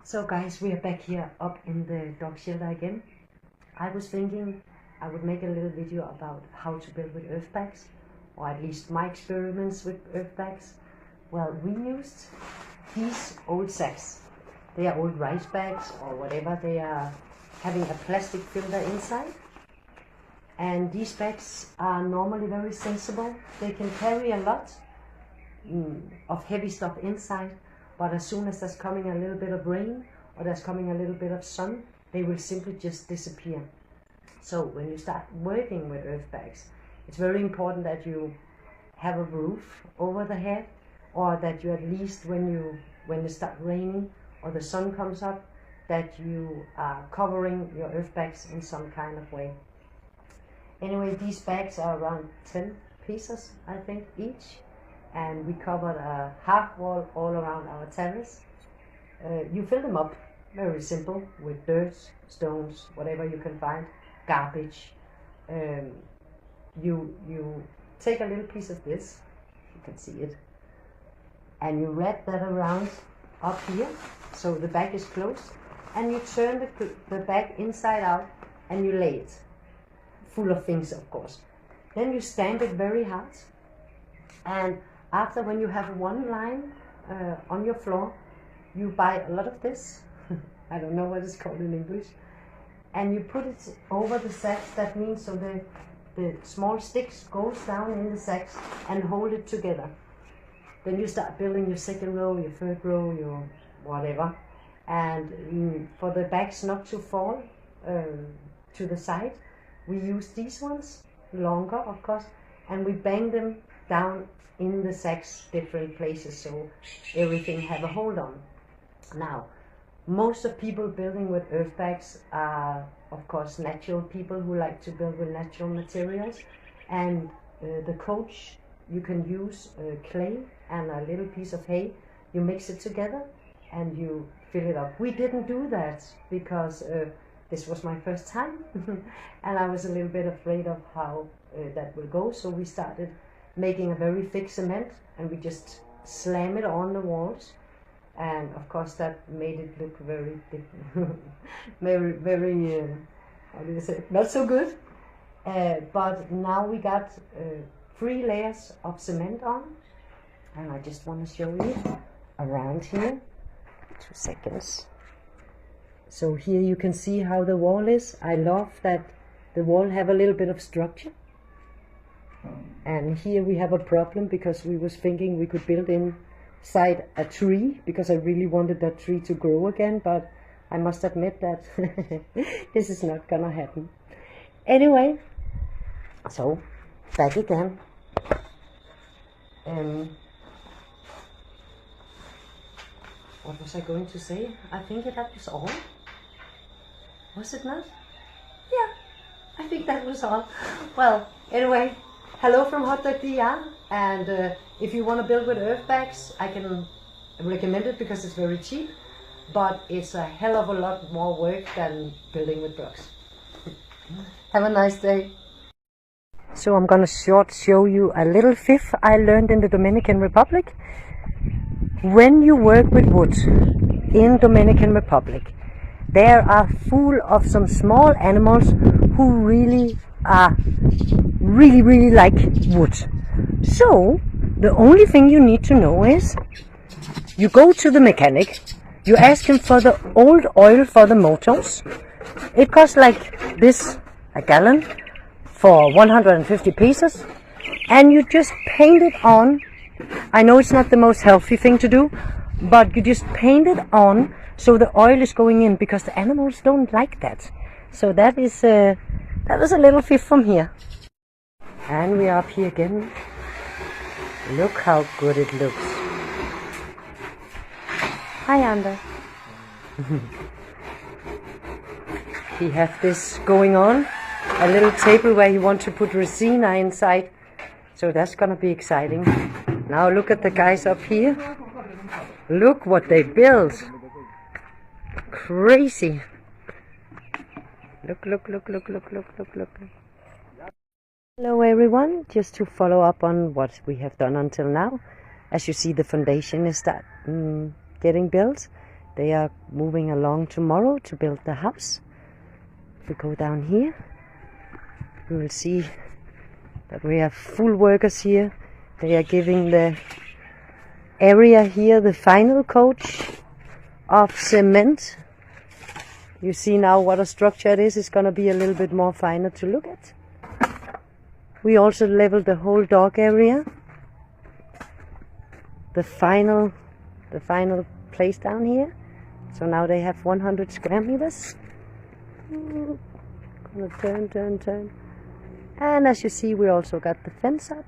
So guys, we are back here up in the dog shelter again. I was thinking I would make a little video about how to build with earth bags, or at least my experiments with earth bags. Well, we used these old sacks. They are old rice bags or whatever. They are having a plastic filter inside. And these bags are normally very sensible. They can carry a lot of heavy stuff inside. But as soon as there's coming a little bit of rain or there's coming a little bit of sun, they will simply just disappear. So when you start working with earth bags, it's very important that you have a roof over the head, or that you at least when it starts raining or the sun comes up, that you are covering your earth bags in some kind of way. Anyway, these bags are around 10 pieces, I think, each. And we covered a half wall all around our terrace. You fill them up, very simple, with dirt, stones, whatever you can find, garbage. You take a little piece of this, you can see it, and you wrap that around up here, so the bag is closed, and you turn the bag inside out, and you lay it, full of things, of course. Then you stamp it very hard, and after, when you have one line on your floor, you buy a lot of this. I don't know what it's called in English. And you put it over the sacks. That means so the small sticks goes down in the sacks and hold it together. Then you start building your second row, your third row, your whatever. And for the bags not to fall to the side, we use these ones, longer of course, and we bang them down in the sacks, different places, so everything have a hold on. Now, most of people building with earth bags are, of course, natural people who like to build with natural materials. And the coach, you can use clay and a little piece of hay. You mix it together and you fill it up. We didn't do that because this was my first time and I was a little bit afraid of how that will go. So we started making a very thick cement, and we just slam it on the walls, and of course that made it look very very how do you say, not so good, but now we got 3 layers of cement on, and I just want to show you around here. 2 seconds. So here you can see how the wall is. I love that the wall have a little bit of structure. And here we have a problem because we was thinking we could build inside a tree, because I really wanted that tree to grow again, but I must admit that this is not gonna happen. Anyway, so back again. What was I going to say? I think that was all. Was it not? Yeah, I think that was all. Well, anyway, hello from hotdr, and if you want to build with earth bags, I can recommend it because it's very cheap, but it's a hell of a lot more work than building with blocks. Have a nice day. So I'm gonna show you a little fifth I learned in the Dominican Republic. When you work with wood in Dominican Republic, there are full of some small animals who really are really like wood. So the only thing you need to know is you go to the mechanic, you ask him for the old oil for the motors. It costs like this, a gallon, for 150 pieces, and you just paint it on. I know it's not the most healthy thing to do, but you just paint it on so the oil is going in, because the animals don't like that. So that was a little fifth from here. And we are up here again. Look how good it looks. Hi, Ander. He has this going on, a little table where you want to put resina inside. So that's gonna be exciting. Now look at the guys up here. Look what they built. Crazy. Look. Hello everyone, just to follow up on what we have done until now. As you see, the foundation is getting built. They are moving along tomorrow to build the house. If we go down here, we will see that we have full workers here. They are giving the area here the final coat of cement. You see now what a structure it is. It's going to be a little bit more finer to look at. We also leveled the whole dog area. The final place down here. So now they have 100 square meters. Gonna turn. And as you see, we also got the fence up.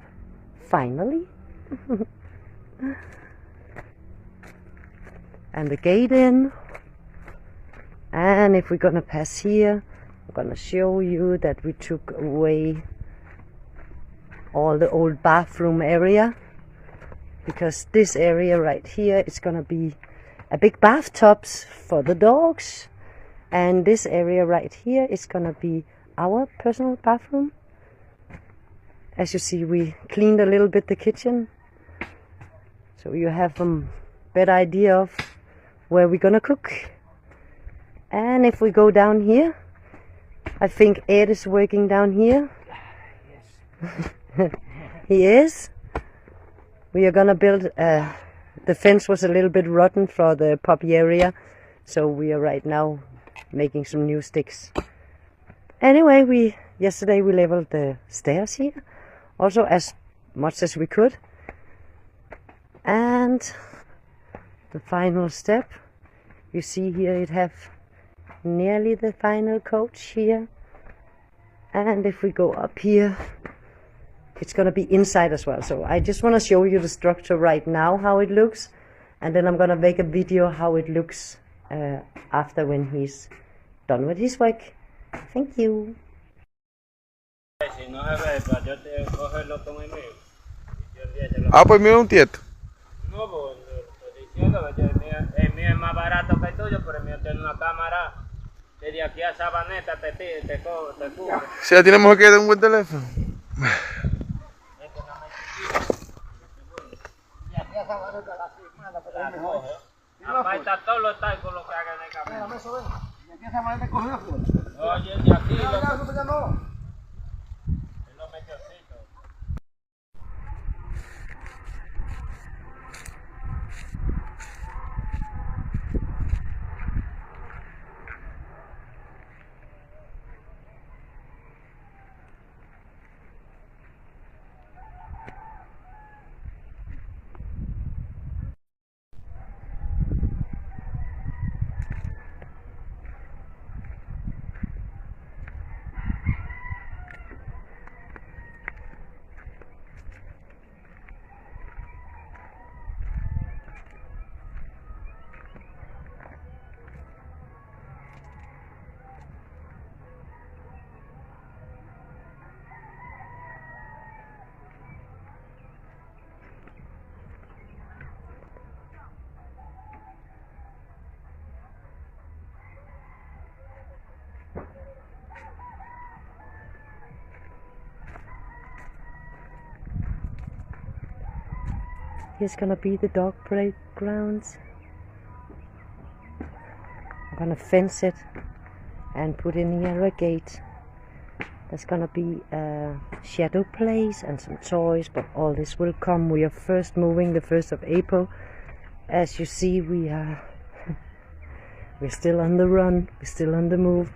Finally. And the gate in. And if we're gonna pass here, I'm gonna show you that we took away all the old bathroom area, because this area right here is gonna be a big bathtubs for the dogs, and this area right here is gonna be our personal bathroom. As you see, we cleaned a little bit the kitchen, so you have a better idea of where we're gonna cook. And if we go down here, I think Ed is working down here. Yes. He is. We are gonna build, the fence was a little bit rotten for the puppy area, so we are right now making some new sticks. Anyway, yesterday we leveled the stairs here, also as much as we could. And the final step, you see here it have nearly the final coat here. And if we go up here, it's gonna be inside as well. So I just want to show you the structure right now, how it looks, and then I'm gonna make a video how it looks after when he's done with his work. Thank you. Pues mira un tieto. No, pues estoy diciendo que el mío es más barato que el tuyo, pero el mío tiene una cámara que de aquí a Sabaneta te cubre. Si ya tenemos que dar un buen teléfono. De aquí a Sabaneta la firmada, pero es mejor. Aparta todos los talcos lo que hagan en el camino. Mira, eso ven. Y aquí a Sabaneta cogió la flor. Oye, de aquí No, ya no. es lo mejorcito. Here's gonna be the dog playgrounds. I'm gonna fence it and put in here a gate. There's gonna be a shadow place and some toys, but all this will come. We are first moving the 1st of April. As you see, we're still on the run, we're still on the move.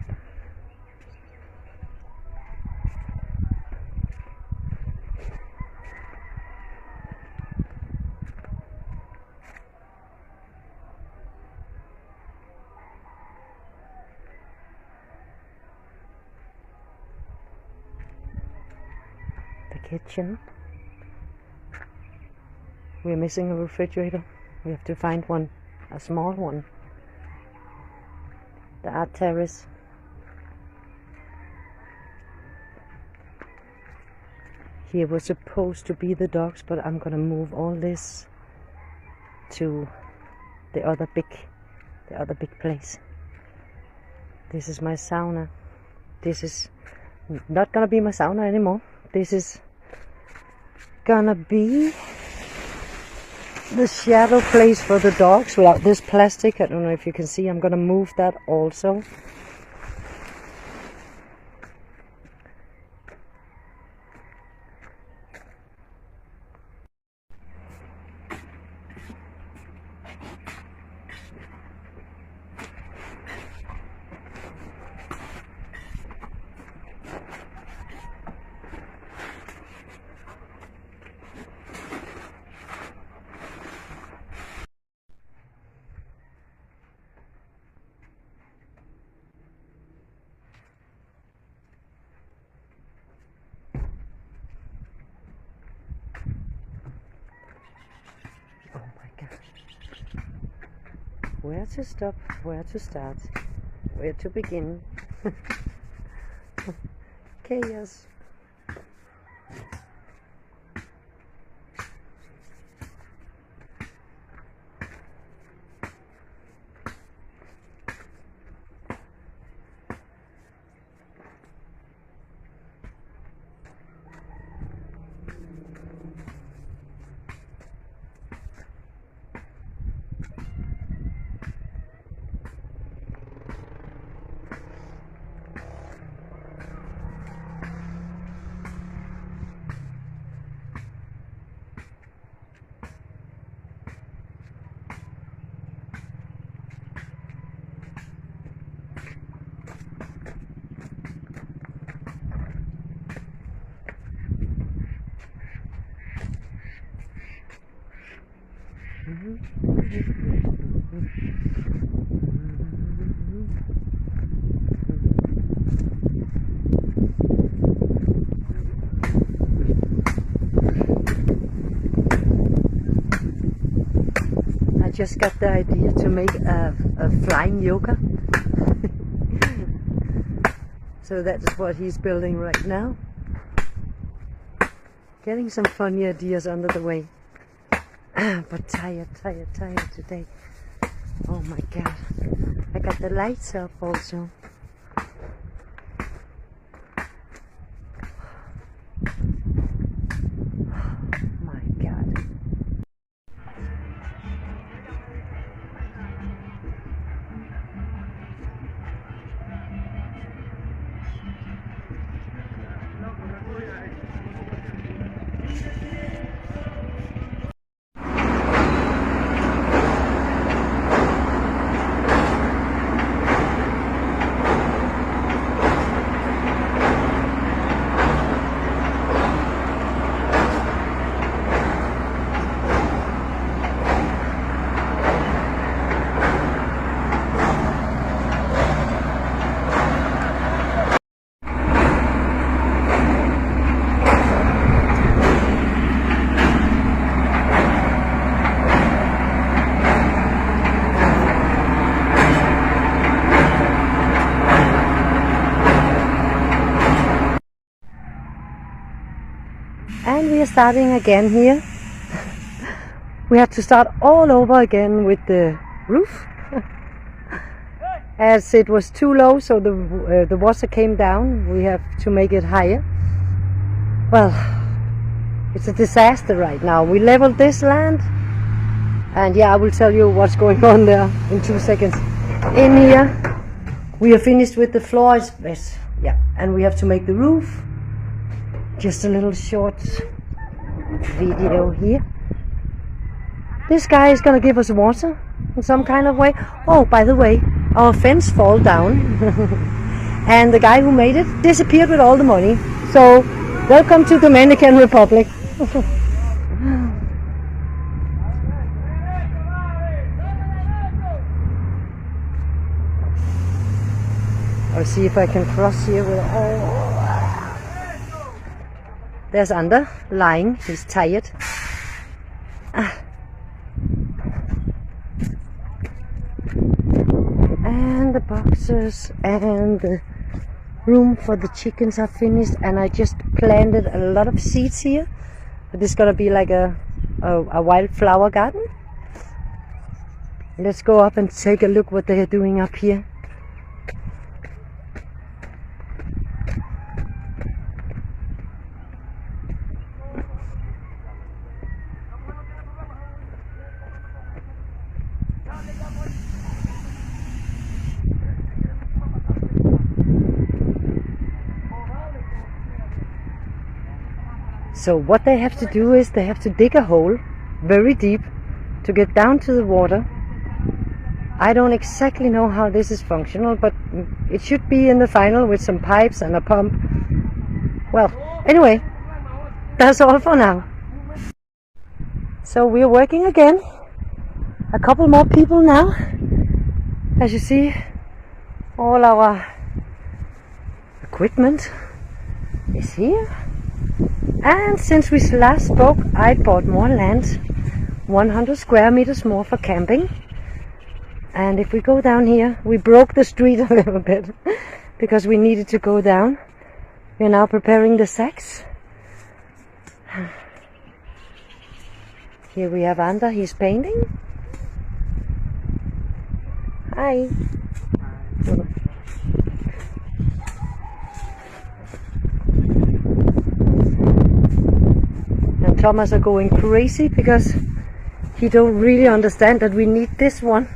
Kitchen. We're missing a refrigerator. We have to find one, a small one. The art terrace. Here was supposed to be the dogs, but I'm gonna move all this to the other big place. This is my sauna. This is not gonna be my sauna anymore. This is gonna be the shadow place for the dogs without this plastic. I don't know if you can see. I'm gonna move that also. Where to stop, where to start, where to begin. Chaos. I just got the idea to make a flying yoga. So that's what he's building right now. Getting some funny ideas under the way. But tired today. Oh my god. I got the lights up also. My god. And we are starting again here. We have to start all over again with the roof. As it was too low, so the water came down. We have to make it higher. Well, it's a disaster right now. We leveled this land, and yeah, I will tell you what's going on there in 2 seconds. In here, we are finished with the floors. Yeah, and we have to make the roof. Just a little short video here. This guy is gonna give us water in some kind of way. Oh, by the way, our fence fall down and the guy who made it disappeared with all the money. So welcome to Dominican Republic. I'll see if I can cross here with all. There's Under lying, he's tired. And the boxes and the room for the chickens are finished, and I just planted a lot of seeds here. This is gonna be like a wildflower garden. Let's go up and take a look what they are doing up here. So what they have to do is they have to dig a hole very deep to get down to the water. I don't exactly know how this is functional, but it should be in the final with some pipes and a pump. Well, anyway, that's all for now. So we're working again. A couple more people now. As you see, all our equipment is here. And since we last spoke, I bought more land, 100 square meters more for camping. And if we go down here, we broke the street a little bit because we needed to go down. We're now preparing the sacks. Here we have Ander, he's painting. Hi. And Thomas are going crazy because he don't really understand that we need this one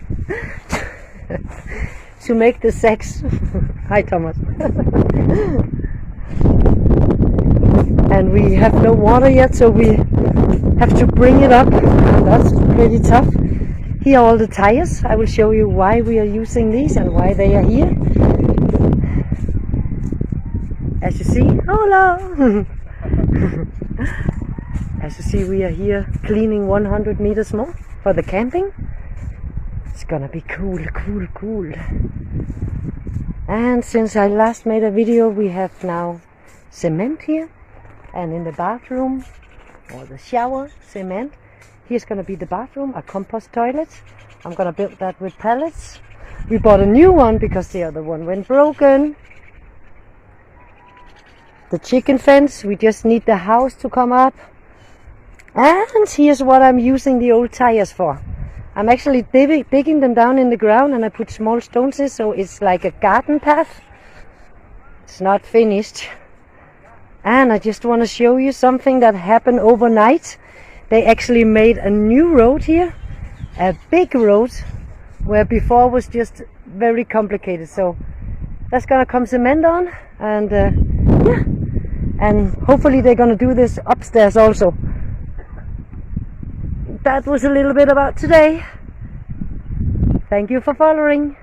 to make the sacks. Hi Thomas. And we have no water yet, so we have to bring it up. That's pretty tough. Here are all the tires. I will show you why we are using these and why they are here. As you see, hello! As you see, we are here cleaning 100 meters more for the camping. It's gonna be cool. And since I last made a video, we have now cement here. And in the bathroom, or the shower, cement. Here's gonna be the bathroom, a compost toilet. I'm gonna build that with pallets. We bought a new one because the other one went broken. The chicken fence, we just need the house to come up. And here's what I'm using the old tires for. I'm actually digging them down in the ground, and I put small stones in, so it's like a garden path. It's not finished. And I just want to show you something that happened overnight. They actually made a new road here, a big road, where before was just very complicated. So that's gonna come cement on, and yeah, and hopefully they're gonna do this upstairs also. That was a little bit about today. Thank you for following.